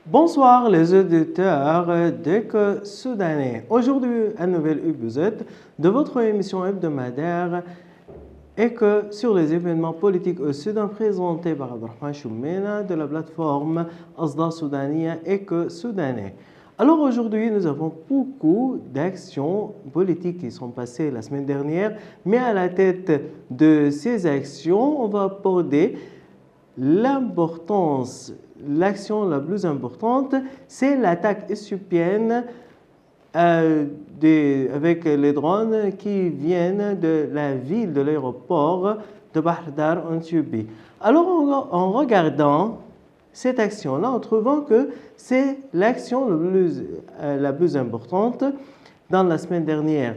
Bonsoir les auditeurs d'Éco Soudanais. Aujourd'hui, un nouvel épisode de votre émission hebdomadaire Éco sur les événements politiques au Soudan présenté par Abdelrahman Choumena de la plateforme Asda Soudania Éco Soudanais. Alors aujourd'hui, nous avons beaucoup d'actions politiques qui sont passées la semaine dernière, mais à la tête de ces actions, on va aborder l'action la plus importante, c'est l'attaque éthiopienne avec les drones qui viennent de la ville, de l'aéroport de Bahr-Dar en Éthiopie. Alors en regardant cette action-là, en trouvant que c'est l'action la plus importante dans la semaine dernière.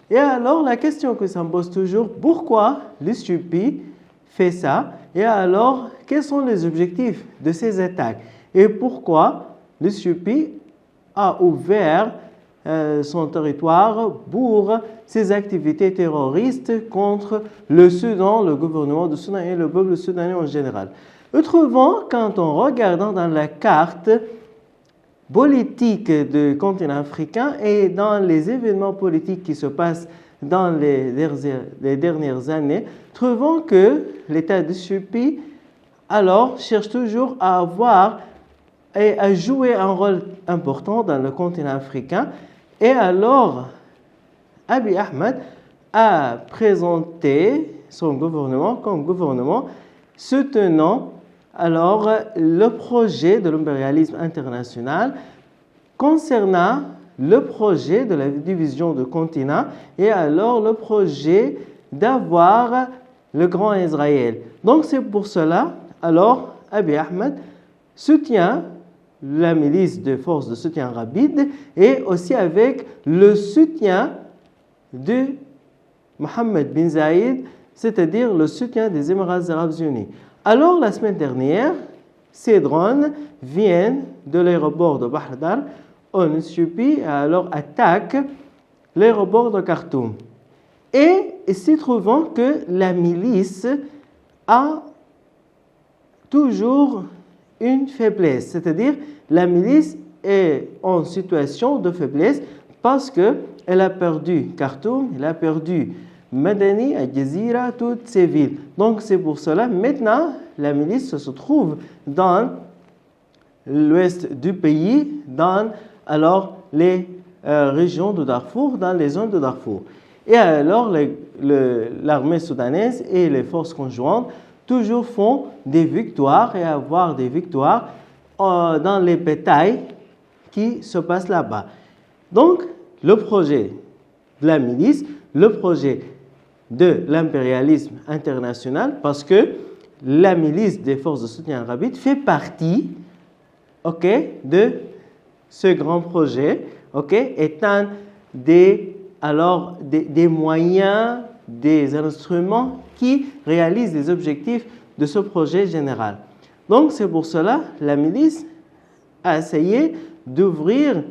Et alors la question que ça me pose toujours, pourquoi l'Éthiopie fait ça? Et alors, quels sont les objectifs de ces attaques? Et pourquoi l'Éthiopie a ouvert son territoire pour ces activités terroristes contre le Soudan, le gouvernement du Soudan et le peuple soudanais en général? Nous trouvons, quand on regarde dans la carte politique du continent africain et dans les événements politiques qui se passent dans les dernières années, trouvons que l'État d'Éthiopie alors cherche toujours à avoir et à jouer un rôle important dans le continent africain. Et alors, Abiy Ahmed a présenté son gouvernement comme gouvernement soutenant alors le projet de l'impérialisme international concernant le projet de la division du continent et alors le projet d'avoir le grand Israël. Donc c'est pour cela, alors Abiy Ahmed soutient la milice de forces de soutien rapide et aussi avec le soutien de Mohammed bin Zayed, c'est-à-dire le soutien des Émirats arabes unis. Alors la semaine dernière, ces drones viennent de l'aéroport de Bahr-Dar en Éthiopie et alors attaquent l'aéroport de Khartoum. Et ici, trouvons que la milice a toujours une faiblesse, c'est-à-dire la milice est en situation de faiblesse parce qu'elle a perdu Khartoum, elle a perdu Madani, Al-Jazira, toutes ces villes. Donc c'est pour cela, maintenant, la milice se trouve dans l'ouest du pays, dans alors les régions de Darfour, dans les zones de Darfour. Et alors l'armée soudanaise et les forces conjointes toujours font des victoires et avoir des victoires dans les batailles qui se passent là-bas. Donc le projet de la milice, le projet de l'impérialisme international, parce que la milice des forces de soutien rapide fait partie de ce grand projet, étant des moyens, des instruments qui réalisent les objectifs de ce projet général. Donc c'est pour cela que la milice a essayé d'ouvrir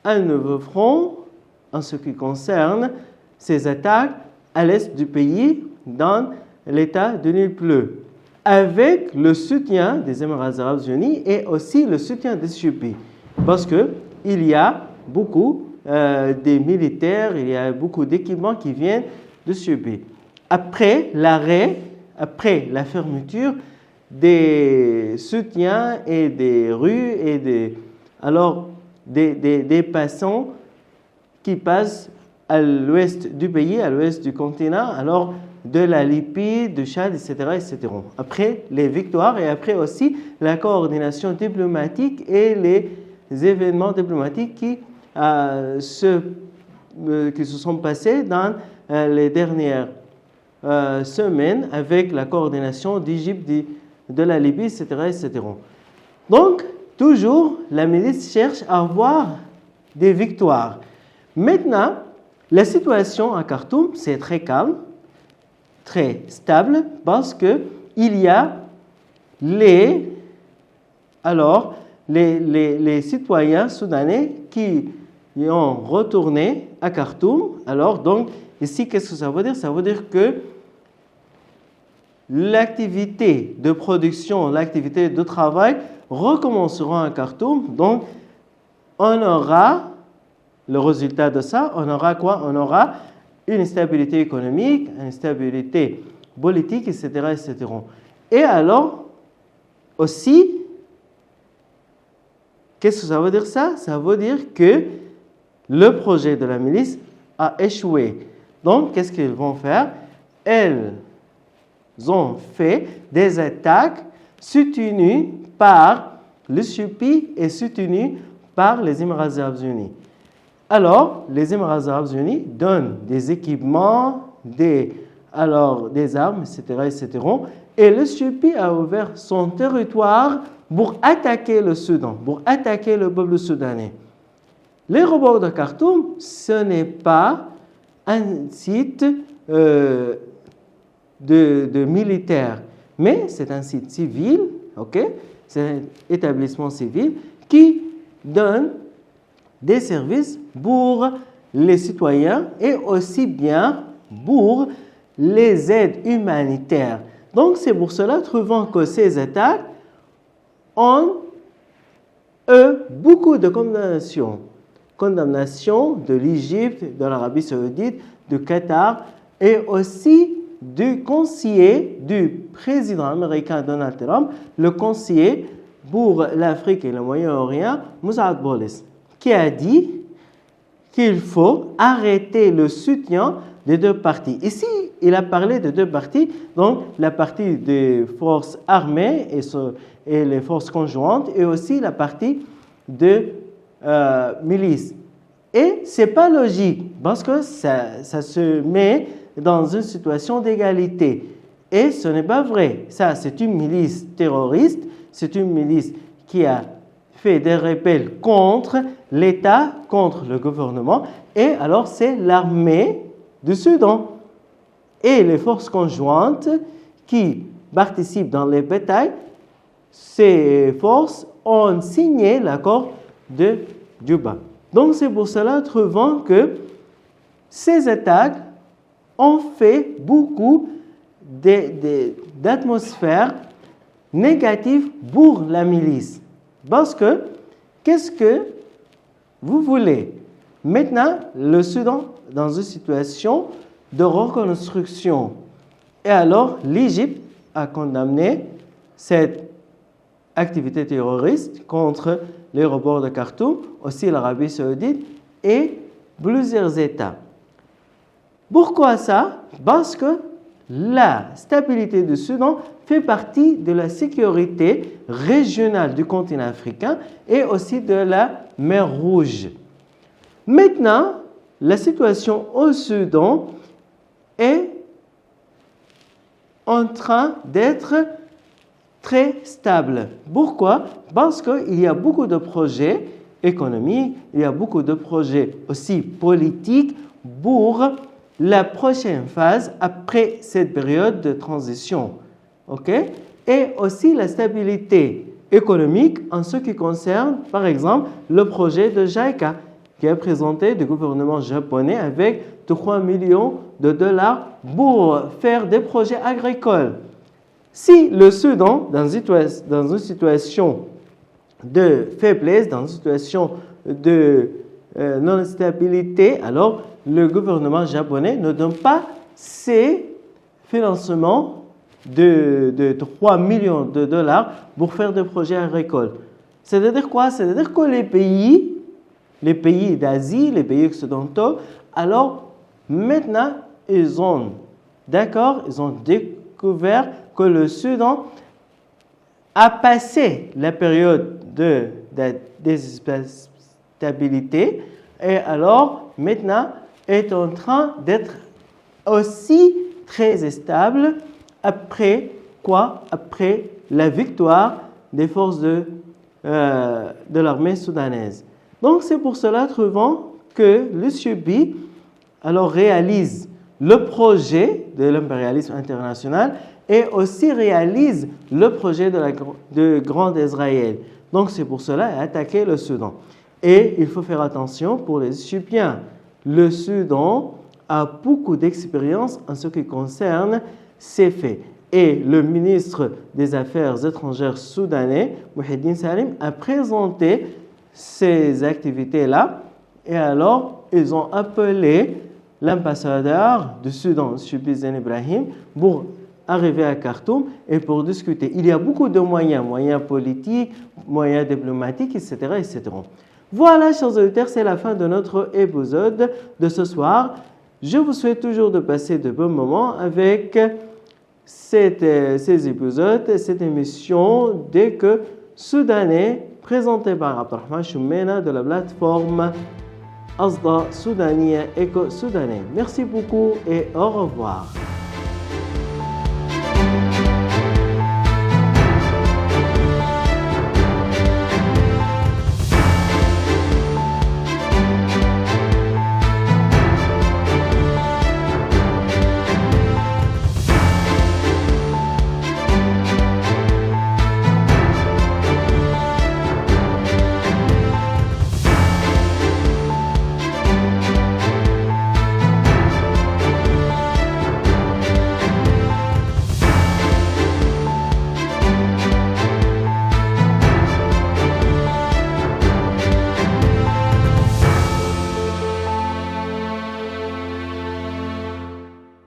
un nouveau front en ce qui concerne ces attaques à l'est du pays, dans l'État de Nil-Pleu, avec le soutien des Émirats arabes unis et aussi le soutien d'Éthiopie, parce qu'il y a beaucoup des militaires, il y a beaucoup d'équipements qui viennent d'Éthiopie. Après l'arrêt, après la fermeture des soutiens et des rues et des passants qui passent à l'ouest du pays, à l'ouest du continent, alors de la Libye, du Tchad, etc., etc. Après les victoires et après aussi la coordination diplomatique et les événements diplomatiques qui se sont passés dans les dernières semaines avec la coordination d'Égypte, de la Libye, etc., etc. Donc, toujours, la milice cherche à avoir des victoires. Maintenant, la situation à Khartoum, c'est très calme, très stable, parce qu'il y a les citoyens soudanais qui ont retourné à Khartoum. Alors, donc, ici, qu'est-ce que ça veut dire? Ça veut dire que l'activité de production, l'activité de travail recommenceront à Khartoum. Donc, on aura le résultat de ça, on aura quoi? On aura une stabilité économique, une stabilité politique, etc., etc. Et alors, aussi, qu'est-ce que ça veut dire ça? Ça veut dire que le projet de la milice a échoué. Donc, qu'est-ce qu'ils vont faire? Elles ont fait des attaques soutenues par l'Éthiopie et soutenues par les Émirats arabes unis. Alors, les Émirats arabes unis donnent des équipements, des armes, etc., etc. Et l'Éthiopie a ouvert son territoire pour attaquer le Soudan, pour attaquer le peuple soudanais. L'aéroport de Khartoum, ce n'est pas un site de militaires, mais c'est un site civil, ok? C'est un établissement civil qui donne des services pour les citoyens et aussi bien pour les aides humanitaires. Donc, c'est pour cela, trouvant que ces attaques ont beaucoup de condamnations. Condamnation de l'Égypte, de l'Arabie saoudite, du Qatar et aussi du conseiller du président américain Donald Trump, le conseiller pour l'Afrique et le Moyen-Orient, Moussaad Bolis, qui a dit qu'il faut arrêter le soutien des deux parties. Ici, il a parlé de deux parties, donc la partie des forces armées et les forces conjointes et aussi la partie de milices. Et ce n'est pas logique parce que ça se met dans une situation d'égalité. Et ce n'est pas vrai. Ça, c'est une milice terroriste, c'est une milice qui a fait des rebelles contre l'État, contre le gouvernement, et alors c'est l'armée du Soudan et les forces conjointes qui participent dans les batailles. Ces forces ont signé l'accord de Juba. Donc c'est pour cela, trouvant que ces attaques ont fait beaucoup d'atmosphère négative pour la milice. Parce que, qu'est-ce que vous voulez? Maintenant, le Soudan, dans une situation de reconstruction. Et alors, l'Égypte a condamné cette activité terroriste contre l'aéroport de Khartoum, aussi l'Arabie saoudite et plusieurs États. Pourquoi ça? Parce que la stabilité du Soudan fait partie de la sécurité régionale du continent africain et aussi de la mer Rouge. Maintenant, la situation au Soudan est en train d'être très stable. Pourquoi? Parce qu'il y a beaucoup de projets économiques, il y a beaucoup de projets aussi politiques pour la prochaine phase après cette période de transition. Okay? Et aussi la stabilité économique en ce qui concerne, par exemple, le projet de JICA qui est présenté du gouvernement japonais avec 3 millions de dollars pour faire des projets agricoles. Si le Soudan, dans une situation de faiblesse, dans une situation de non-stabilité, alors le gouvernement japonais ne donne pas ces financements de 3 millions de dollars pour faire des projets agricoles. C'est-à-dire quoi? C'est-à-dire que les pays d'Asie, les pays occidentaux, alors maintenant, ils ont découvert que le Soudan a passé la période de déstabilité et alors maintenant est en train d'être aussi très stable après quoi? Après la victoire des forces de l'armée soudanaise. Donc c'est pour cela, trouvant que l'Éthiopie alors réalise le projet de l'impérialisme international et aussi réalise le projet de Grand Israël. Donc c'est pour cela qu'il a attaqué le Soudan. Et il faut faire attention pour les Éthiopiens. Le Soudan a beaucoup d'expérience en ce qui concerne ces faits. et le ministre des Affaires étrangères soudanais, Mouhidine Salim, a présenté ces activités-là et alors ils ont appelé l'ambassadeur du Soudan, M. Bizen Ibrahim, pour arriver à Khartoum et pour discuter. Il y a beaucoup de moyens, moyens politiques, moyens diplomatiques, etc. etc. Voilà, chers auditeurs, c'est la fin de notre épisode de ce soir. Je vous souhaite toujours de passer de bons moments avec ces épisodes, cette émission dès que soudanais présentée par Abdelrahman Choumena de la plateforme Asda Soudania Éco-Soudanais. Merci beaucoup et au revoir.